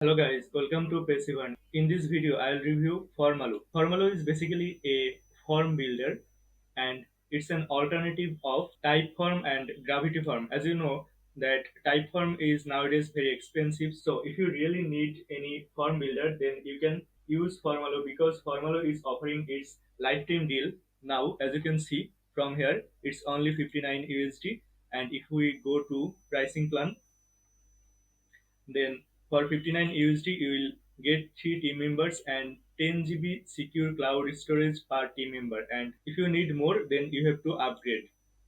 Hello guys, welcome to Passivern. In this video, I'll review Formaloo. Formaloo is basically a form builder and it's an alternative of Typeform and Gravity Form. As you know, that Typeform is nowadays very expensive. So if you really need any form builder, then you can use Formaloo because Formaloo is offering its lifetime deal. Now, as you can see from here, it's only 59 USD. And if we go to pricing plan, then for 59 USD, you will get 3 team members and 10 GB secure cloud storage per team member. And if you need more, then you have to upgrade.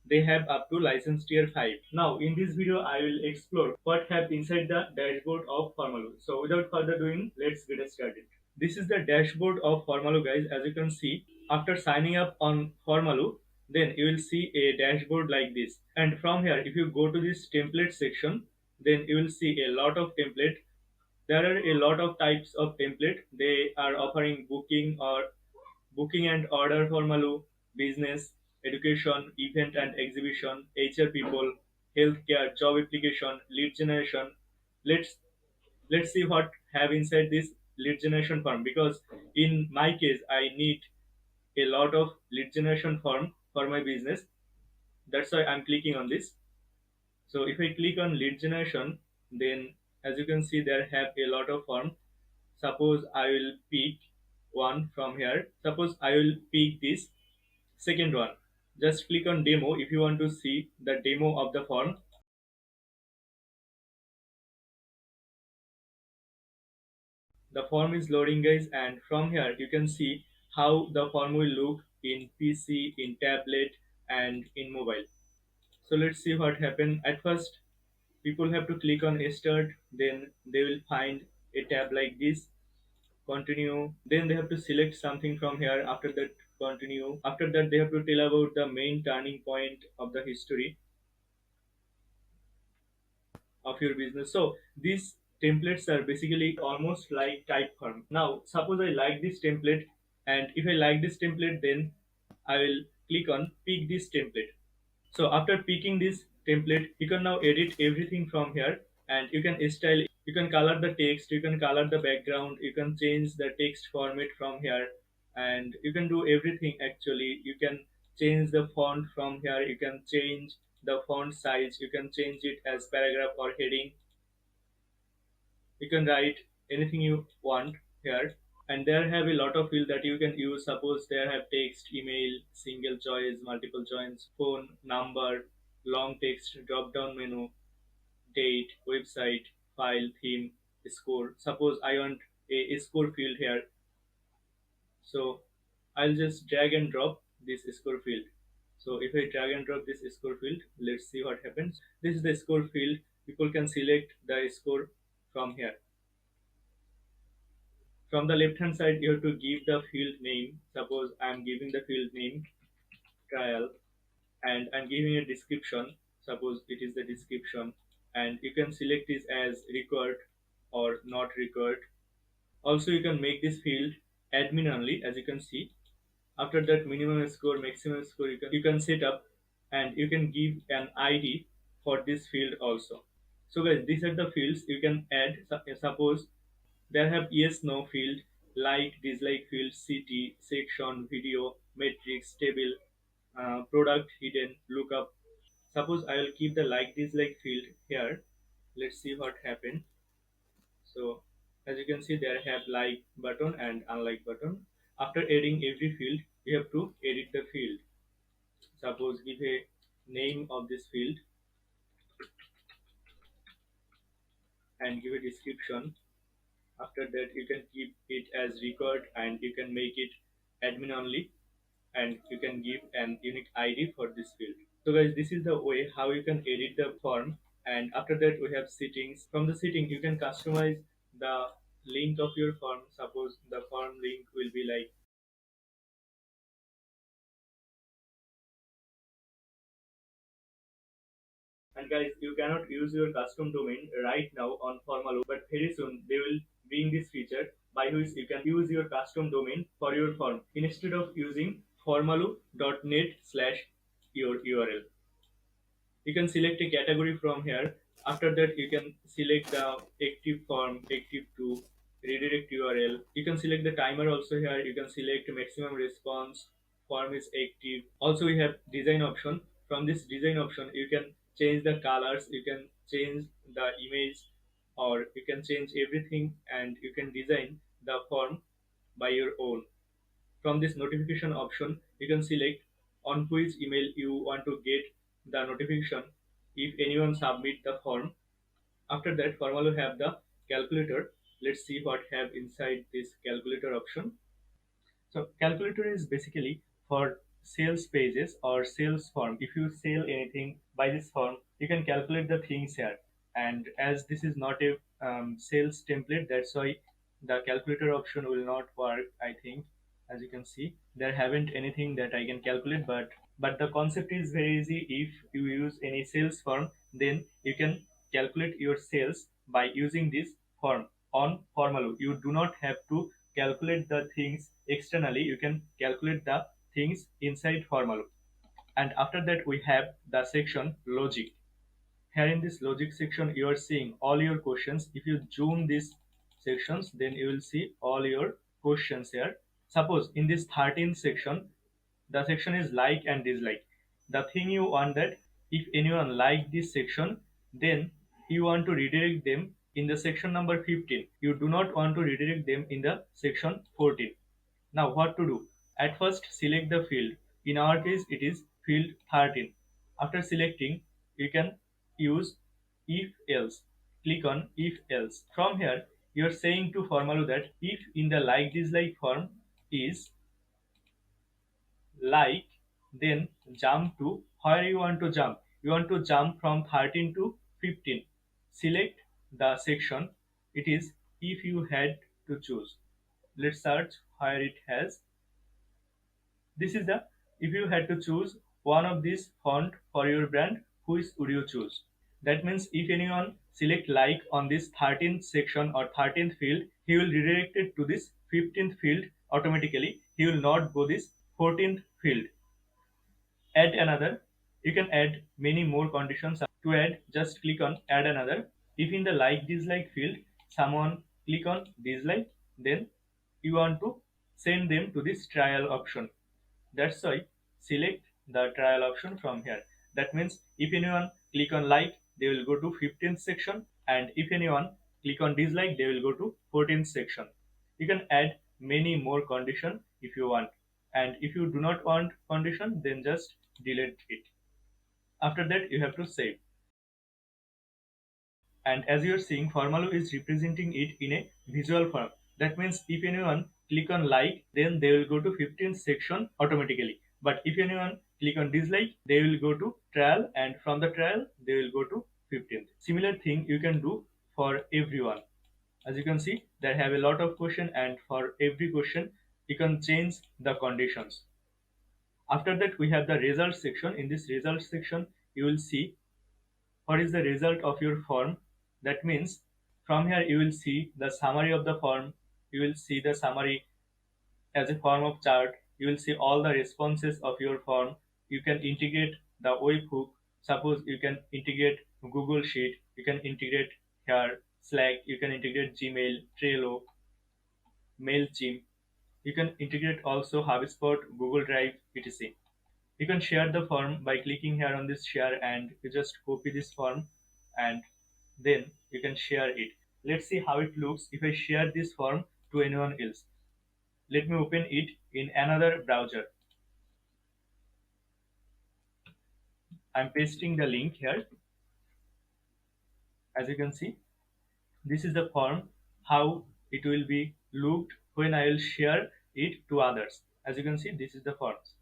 They have up to license tier 5. Now, in this video, I will explore what have inside the dashboard of Formaloo. So, without further doing, let's get started. This is the dashboard of Formaloo, guys. As you can see, after signing up on Formaloo, then you will see a dashboard like this. And from here, if you go to this template section, then you will see a lot of template. There are a lot of types of template. They are offering booking and order Formaloo, business, education, event and exhibition, HR people, healthcare, job application, lead generation. Let's let's see what have inside this lead generation form, because in my case I need a lot of lead generation form for my business. That's why I'm clicking on this. So if I click on lead generation, then as you can see there have a lot of form. Suppose I will pick one from here. Suppose I will pick this second one. Just click on demo if you want to see the demo of the form. The form is loading, guys, and from here you can see how the form will look in PC, in tablet, and in mobile. So let's see what happened. At first, people have to click on start, then they will find a tab like this, continue, then they have to select something from here. After that, continue. After that, they have to tell about the main turning point of the history of your business. So these templates are basically almost like Typeform. Now, suppose I like this template, and if I like this template, then I will click on pick this template. So after picking this template, you can now edit everything from here, and you can style, you can color the text, you can color the background, you can change the text format from here, and you can do everything actually. You can change the font from here, you can change the font size, you can change it as paragraph or heading, you can write anything you want here. And there have a lot of fields that you can use. Suppose there have text, email, single choice, multiple choice, phone number, long text, drop down menu, date, website, file, theme, score. Suppose I want a score field here, so I'll just drag and drop this score field. So if I drag and drop this score field, let's see what happens. This is the score field. People can select the score from here. From the left hand side, you have to give the field name. Suppose I'm giving the field name trial, and I'm giving a description. Suppose it is the description, and you can select this as required or not required. Also, you can make this field admin only, as you can see. After that, minimum score, maximum score, you can set up, and you can give an ID for this field also. So guys, these are the fields you can add. Suppose there have yes no field, like dislike field, city, section, video, matrix, table, product, hidden, lookup. Suppose I will keep the like dislike field here. Let's see what happened. So as you can see, there have like button and unlike button. After adding every field, you have to edit the field. Suppose give a name of this field and give a description. After that, you can keep it as record, and you can make it admin only, and you can give an unique ID for this field. So guys, this is the way how you can edit the form. And after that, we have settings. From the setting, you can customize the link of your form. Suppose the form link will be like, and guys, you cannot use your custom domain right now on Formaloo, but very soon they will bring this feature by which you can use your custom domain for your form instead of using formaloo.net slash your URL. You can select a category from here. After that, you can select the active form, active to redirect URL. You can select the timer also here. You can select maximum response, form is active. Also, we have design option. From this design option, you can change the colors, you can change the image, or you can change everything, and you can design the form by your own. From this notification option, you can select on which email you want to get the notification if anyone submit the form. After that, Formaloo have the calculator. Let's see what have inside this calculator option. So calculator is basically for sales pages or sales form. If you sell anything by this form, you can calculate the things here. And as this is not a sales template, that's why the calculator option will not work, I think. As you can see, there haven't anything that I can calculate, but the concept is very easy. If you use any sales form, then you can calculate your sales by using this form on Formaloo. You do not have to calculate the things externally. You can calculate the things inside Formaloo. And after that, we have the section logic. Here in this logic section, you are seeing all your questions. If you zoom these sections, then you will see all your questions here. Suppose in this 13th section, the section is like and dislike. The thing you want that if anyone like this section, then you want to redirect them in the section number 15. You do not want to redirect them in the section 14. Now what to do? At first select the field. In our case it is field 13. After selecting, you can use if else. Click on if else. From here you are saying to Formaloo that if in the like dislike form is like, then jump to where you want to jump. You want to jump from 13 to 15. Select the section. It is if you had to choose. Let's search where it has. This is the if you had to choose one of these font for your brand, which would you choose? That means if anyone select like on this 13th section or 13th field, he will redirect it to this 15th field automatically. He will not go this 14th field. Add another. You can add many more conditions. To add, just click on add another. If in the like dislike field someone click on dislike, then you want to send them to this trial option. That's why select the trial option from here. That means if anyone click on like, they will go to 15th section, and if anyone click on dislike, they will go to 14th section. You can add many more condition if you want, and if you do not want condition, then just delete it. After that, you have to save. And as you are seeing, Formaloo is representing it in a visual form. That means if anyone click on like, then they will go to 15th section automatically. But if anyone click on dislike, they will go to trial, and from the trial they will go to 15th. Similar thing you can do for everyone. As you can see, there have a lot of question, and for every question you can change the conditions. After that, we have the result section. In this result section, you will see what is the result of your form. That means from here you will see the summary of the form. You will see the summary as a form of chart. You will see all the responses of your form. You can integrate the webhook. Suppose you can integrate Google Sheet. You can integrate here Slack. You can integrate Gmail, Trello, Mailchimp. You can integrate also HubSpot, Google Drive, etc. You can share the form by clicking here on this share, and you just copy this form and then you can share it. Let's see how it looks if I share this form to anyone else. Let me open it in another browser. I'm pasting the link here. As you can see, this is the form, how it will be looked when I will share it to others. As you can see, this is the forms.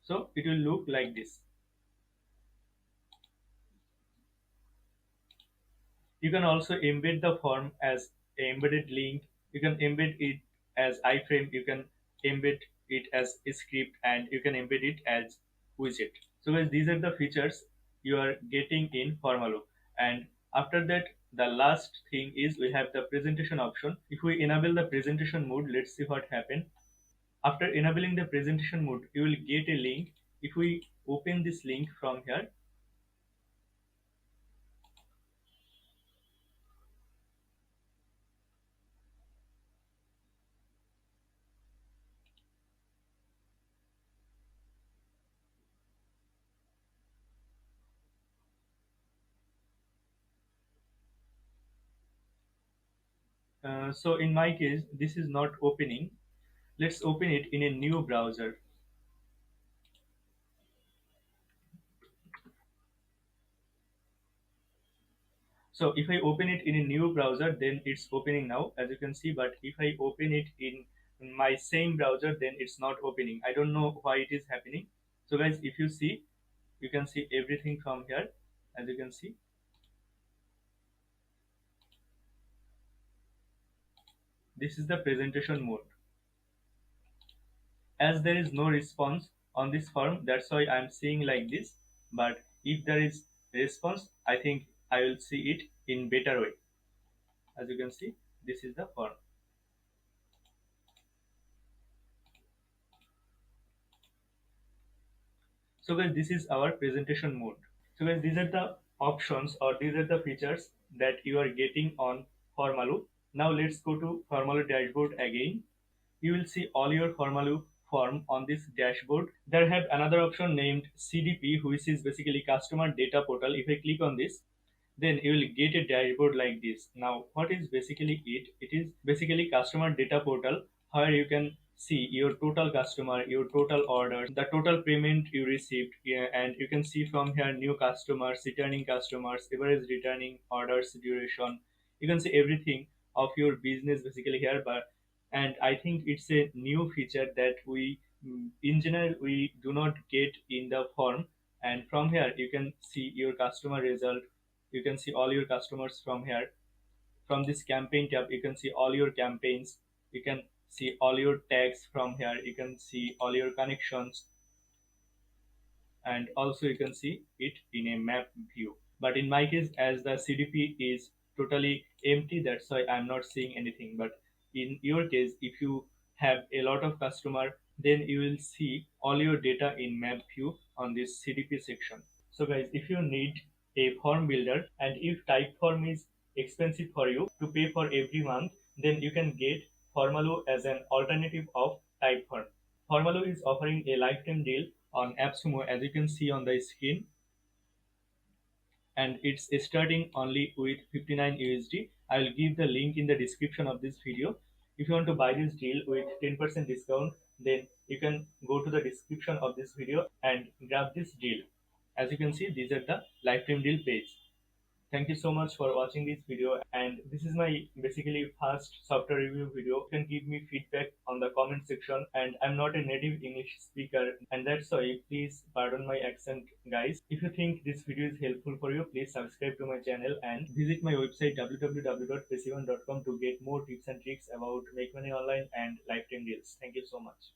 So it will look like this. You can also embed the form as an embedded link. You can embed it as iframe. You can embed it as a script, and you can embed it as widget. So guys, these are the features you are getting in Formaloo. And after that, the last thing is we have the presentation option. If we enable the presentation mode, let's see what happens. After enabling the presentation mode, you will get a link. If we open this link from here, so in my case, this is not opening. Let's open it in a new browser. So if I open it in a new browser, then it's opening now, as you can see. But if I open it in my same browser, then it's not opening. I don't know why it is happening. So guys, if you see, you can see everything from here, as you can see. This is the presentation mode. As there is no response on this form, that's why I'm seeing like this. But if there is response, I think I will see it in better way. As you can see, this is the form. So guys, this is our presentation mode. So guys, these are the options, or these are the features that you are getting on Formaloo. Now let's go to Formaloo dashboard again. You will see all your Formaloo form on this dashboard. There have another option named CDP, which is basically customer data portal. If I click on this, then you will get a dashboard like this. Now what is basically it? It is basically customer data portal, where you can see your total customer, your total orders, the total payment you received, yeah, and you can see from here new customers, returning customers, average returning orders duration. You can see everything of your business basically here. But and I think it's a new feature that we in general we do not get in the form. And from here you can see your customer result. You can see all your customers from here. From this campaign tab, you can see all your campaigns. You can see all your tags from here. You can see all your connections, and also you can see it in a map view. But in my case, as the CDP is totally empty, that's why I'm not seeing anything. But in your case, if you have a lot of customer, then you will see all your data in map view on this CDP section. So guys, if you need a form builder, and if Typeform is expensive for you to pay for every month, then you can get Formaloo as an alternative of Typeform. Formaloo is offering a lifetime deal on AppSumo, as you can see on the screen, and it's starting only with 59 USD. I will give the link in the description of this video. If you want to buy this deal with 10% discount, then you can go to the description of this video and grab this deal. As you can see, these are the lifetime deal page. Thank you so much for watching this video, and this is my basically first software review video. You can give me feedback on the comment section, and I'm not a native English speaker, and that's why please pardon my accent guys. If you think this video is helpful for you, please subscribe to my channel and visit my website www.passivern.com to get more tips and tricks about make money online and lifetime deals. Thank you so much.